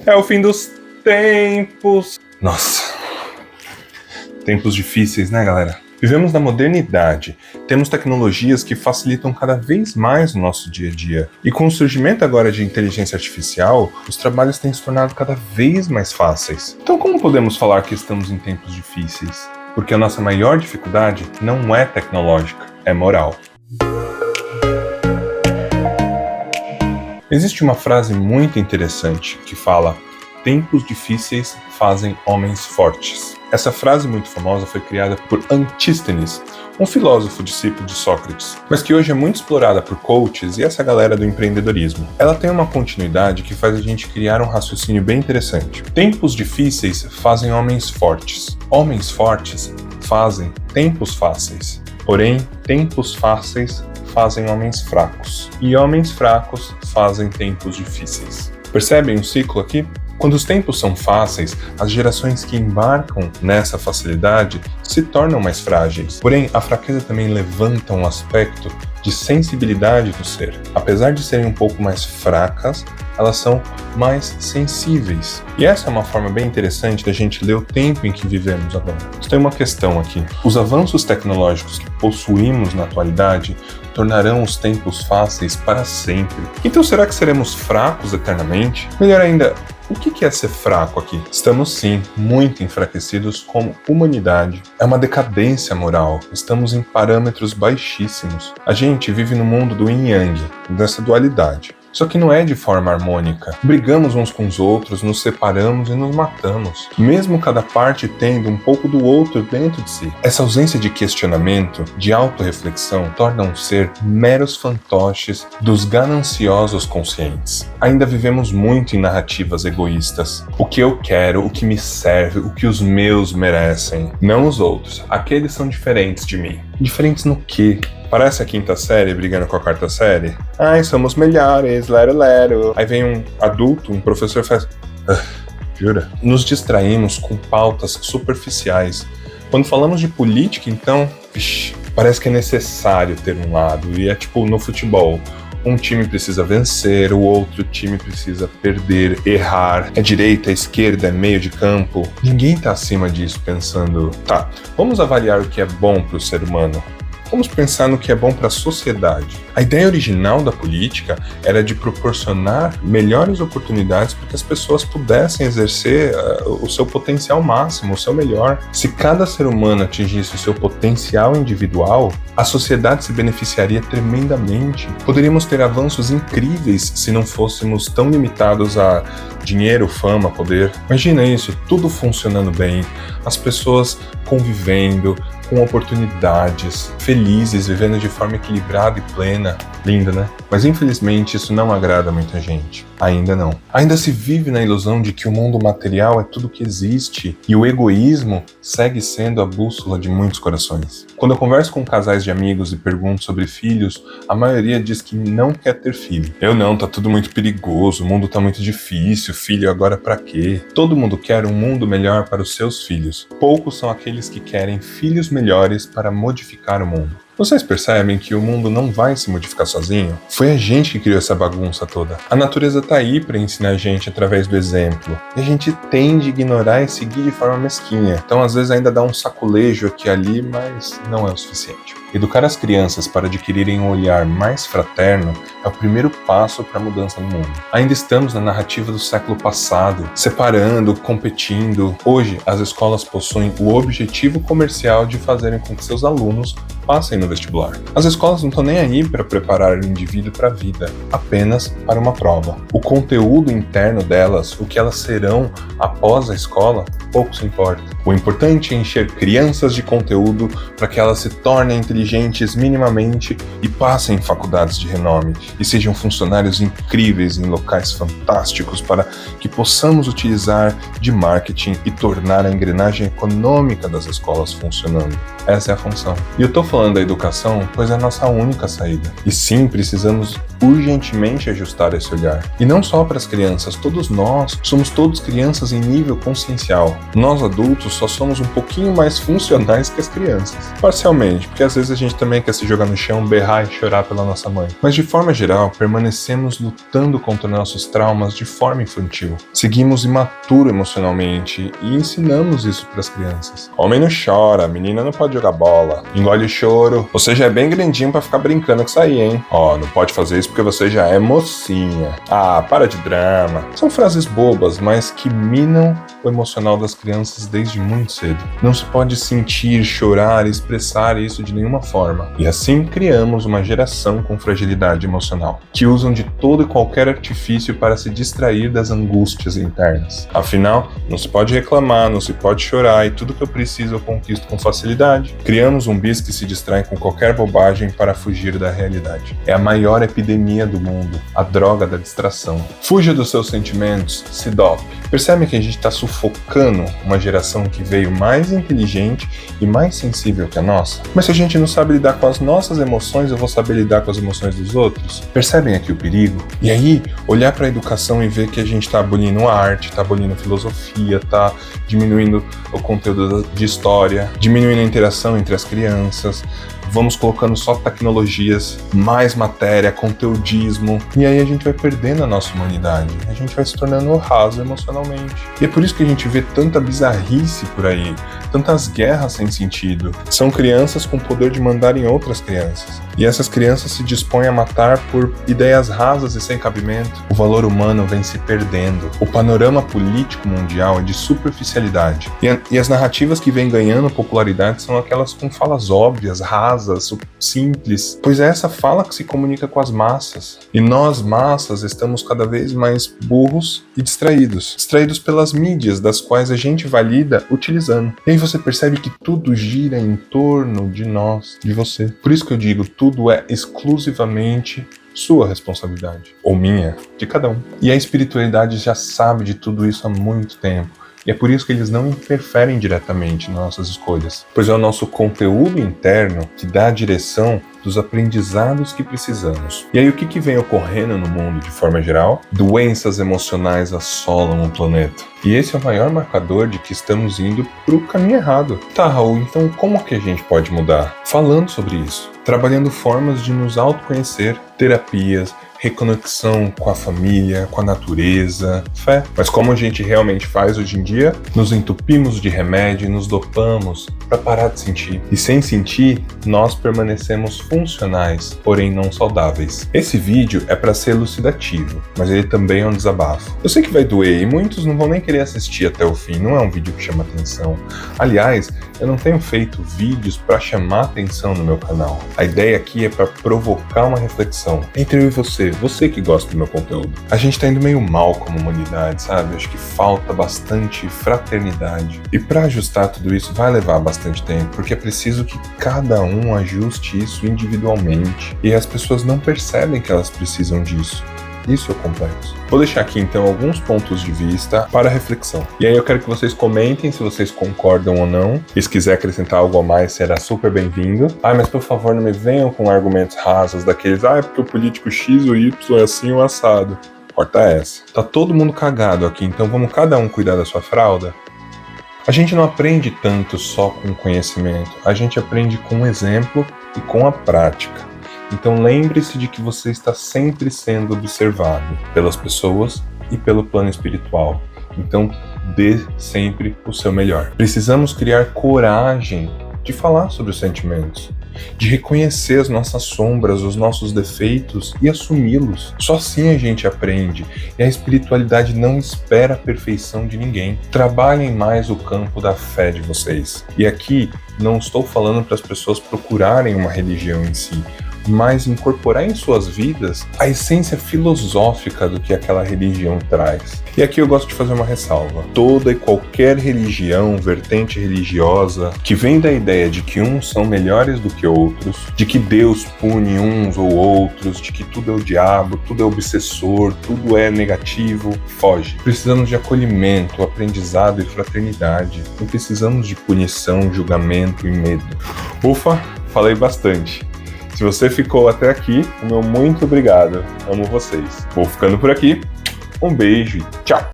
É o fim dos tempos. Nossa, tempos difíceis, né, galera? Vivemos na modernidade, temos tecnologias que facilitam cada vez mais o nosso dia a dia. E com o surgimento agora de inteligência artificial, os trabalhos têm se tornado cada vez mais fáceis. Então como podemos falar que estamos em tempos difíceis? Porque a nossa maior dificuldade não é tecnológica, é moral. Existe uma frase muito interessante que fala: tempos difíceis fazem homens fortes. Essa frase muito famosa foi criada por Antístenes, um filósofo discípulo de Sócrates, mas que hoje é muito explorada por coaches e essa galera do empreendedorismo. Ela tem uma continuidade que faz a gente criar um raciocínio bem interessante. Tempos difíceis fazem homens fortes. Homens fortes fazem tempos fáceis. Porém, tempos fáceis fazem homens fracos. E homens fracos fazem tempos difíceis. Percebem o ciclo aqui? Quando os tempos são fáceis, as gerações que embarcam nessa facilidade se tornam mais frágeis. Porém, a fraqueza também levanta um aspecto de sensibilidade do ser. Apesar de serem um pouco mais fracas, elas são mais sensíveis. E essa é uma forma bem interessante da gente ler o tempo em que vivemos agora. Mas tem uma questão aqui. Os avanços tecnológicos que possuímos na atualidade tornarão os tempos fáceis para sempre. Então será que seremos fracos eternamente? Melhor ainda, o que é ser fraco aqui? Estamos sim muito enfraquecidos como humanidade. É uma decadência moral. Estamos em parâmetros baixíssimos. A gente vive no mundo do yin yang, dessa dualidade. Só que não é de forma harmônica. Brigamos uns com os outros, nos separamos e nos matamos, mesmo cada parte tendo um pouco do outro dentro de si. Essa ausência de questionamento, de autorreflexão, torna um ser meros fantoches dos gananciosos conscientes. Ainda vivemos muito em narrativas egoístas. O que eu quero, o que me serve, o que os meus merecem, não os outros. Aqueles são diferentes de mim. Diferentes no quê? Parece a quinta série brigando com a quarta série. Ai, somos melhores, lero. Aí vem um adulto, um professor faz... jura? Nos distraímos com pautas superficiais. Quando falamos de política, então, parece que é necessário ter um lado. E é tipo no futebol. Um time precisa vencer, o outro time precisa perder, errar. É direita, é esquerda, é meio de campo. Ninguém tá acima disso pensando... Tá, vamos avaliar o que é bom pro ser humano. Vamos pensar no que é bom para a sociedade. A ideia original da política era de proporcionar melhores oportunidades para que as pessoas pudessem exercer o seu potencial máximo, o seu melhor. Se cada ser humano atingisse o seu potencial individual, a sociedade se beneficiaria tremendamente. Poderíamos ter avanços incríveis se não fôssemos tão limitados a dinheiro, fama, poder. Imagina isso, tudo funcionando bem, as pessoas convivendo, com oportunidades, felizes, vivendo de forma equilibrada e plena. Lindo, né? Mas infelizmente isso não agrada muita gente. Ainda não. Ainda se vive na ilusão de que o mundo material é tudo que existe e o egoísmo segue sendo a bússola de muitos corações. Quando eu converso com casais de amigos e pergunto sobre filhos, a maioria diz que não quer ter filho. Eu não, tá tudo muito perigoso, o mundo tá muito difícil, filho agora pra quê? Todo mundo quer um mundo melhor para os seus filhos. Poucos são aqueles que querem filhos melhores para modificar o mundo. Vocês percebem que o mundo não vai se modificar sozinho? Foi a gente que criou essa bagunça toda. A natureza tá aí para ensinar a gente através do exemplo. E a gente tende a ignorar e seguir de forma mesquinha. Então às vezes ainda dá um saculejo aqui e ali, mas não é o suficiente. Educar as crianças para adquirirem um olhar mais fraterno é o primeiro passo para a mudança no mundo. Ainda estamos na narrativa do século passado, separando, competindo. Hoje, as escolas possuem o objetivo comercial de fazerem com que seus alunos passem no vestibular. As escolas não estão nem aí para preparar o indivíduo para a vida, apenas para uma prova. O conteúdo interno delas, o que elas serão após a escola, pouco se importa. O importante é encher crianças de conteúdo para que elas se tornem inteligentes minimamente e passem em faculdades de renome e sejam funcionários incríveis em locais fantásticos para que possamos utilizar de marketing e tornar a engrenagem econômica das escolas funcionando. Essa é a função. E eu estou falando da educação, pois é a nossa única saída. E sim, precisamos urgentemente ajustar esse olhar. E não só para as crianças, todos nós somos todos crianças em nível consciencial. Nós adultos só somos um pouquinho mais funcionais que as crianças. Parcialmente, porque às vezes a gente também quer se jogar no chão, berrar e chorar pela nossa mãe. Mas de forma geral, permanecemos lutando contra nossos traumas de forma infantil. Seguimos imaturo emocionalmente e ensinamos isso para as crianças. Homem não chora, menina não pode jogar bola, engole o choro, você já é bem grandinho para ficar brincando com isso aí, hein? Ó, não pode fazer isso porque você já é mocinha. Ah, para de drama. São frases bobas, mas que minam o emocional das crianças desde muito cedo. Não se pode sentir, chorar e expressar isso de nenhuma forma. E assim criamos uma geração com fragilidade emocional, que usam de todo e qualquer artifício para se distrair das angústias internas. Afinal, não se pode reclamar, não se pode chorar e tudo que eu preciso eu conquisto com facilidade. Criamos zumbis que se distraem com qualquer bobagem para fugir da realidade. É a maior epidemia do mundo, a droga da distração. Fuja dos seus sentimentos, se dope. Percebe que a gente está sufocando uma geração que veio mais inteligente e mais sensível que a nossa? Mas se a gente não sabe lidar com as nossas emoções, eu vou saber lidar com as emoções dos outros? Percebem aqui o perigo? E aí, olhar para a educação e ver que a gente está abolindo a arte, está abolindo a filosofia, está diminuindo o conteúdo de história, diminuindo a interação entre as crianças, vamos colocando só tecnologias, mais matéria, conteudismo, e aí a gente vai perdendo a nossa humanidade, a gente vai se tornando raso emocionalmente. E é por isso que a gente vê tanta bizarrice por aí, tantas guerras sem sentido. São crianças com o poder de mandar em outras crianças, e essas crianças se dispõem a matar por ideias rasas e sem cabimento. O valor humano vem se perdendo. O panorama político mundial é de superficialidade, e as narrativas que vêm ganhando popularidade são aquelas com falas óbvias, rasas, simples, pois é essa fala que se comunica com as massas. E nós, massas, estamos cada vez mais burros e distraídos pelas mídias, das quais a gente valida utilizando. E aí você percebe que tudo gira em torno de nós, de você. Por isso que eu digo, tudo é exclusivamente sua responsabilidade, ou minha, de cada um. E a espiritualidade já sabe de tudo isso há muito tempo. E é por isso que eles não interferem diretamente nas nossas escolhas, pois é o nosso conteúdo interno que dá a direção dos aprendizados que precisamos. E aí o que vem ocorrendo no mundo de forma geral? Doenças emocionais assolam o planeta. E esse é o maior marcador de que estamos indo para o caminho errado. Tá, Raul, então como que a gente pode mudar? Falando sobre isso, trabalhando formas de nos autoconhecer, terapias, reconexão com a família, com a natureza, fé. Mas como a gente realmente faz hoje em dia? Nos entupimos de remédio e nos dopamos para parar de sentir. E sem sentir, nós permanecemos funcionais, porém não saudáveis. Esse vídeo é para ser elucidativo, mas ele também é um desabafo. Eu sei que vai doer e muitos não vão nem querer assistir até o fim, não é um vídeo que chama atenção. Aliás, eu não tenho feito vídeos para chamar atenção no meu canal. A ideia aqui é para provocar uma reflexão entre eu e você que gosta do meu conteúdo. A gente tá indo meio mal como humanidade, sabe? Acho que falta bastante fraternidade. E para ajustar tudo isso vai levar bastante tempo, porque é preciso que cada um ajuste isso individualmente. E as pessoas não percebem que elas precisam disso. Isso é complexo. Vou deixar aqui então alguns pontos de vista para reflexão. E aí eu quero que vocês comentem se vocês concordam ou não. E se quiser acrescentar algo a mais, será super bem-vindo. Mas por favor não me venham com argumentos rasos daqueles, é porque o político X ou Y é assim ou assado. Corta essa. Tá todo mundo cagado aqui, então vamos cada um cuidar da sua fralda? A gente não aprende tanto só com conhecimento. A gente aprende com o exemplo e com a prática. Então lembre-se de que você está sempre sendo observado pelas pessoas e pelo plano espiritual. Então dê sempre o seu melhor. Precisamos criar coragem de falar sobre os sentimentos, de reconhecer as nossas sombras, os nossos defeitos e assumi-los. Só assim a gente aprende. E a espiritualidade não espera a perfeição de ninguém. Trabalhem mais o campo da fé de vocês. E aqui não estou falando para as pessoas procurarem uma religião em si, mas incorporar em suas vidas a essência filosófica do que aquela religião traz. E aqui eu gosto de fazer uma ressalva. Toda e qualquer religião, vertente religiosa, que vem da ideia de que uns são melhores do que outros, de que Deus pune uns ou outros, de que tudo é o diabo, tudo é obsessor, tudo é negativo, foge. Precisamos de acolhimento, aprendizado e fraternidade. Não precisamos de punição, julgamento e medo. Ufa, falei bastante. Se você ficou até aqui, o meu muito obrigado. Amo vocês. Vou ficando por aqui. Um beijo e tchau!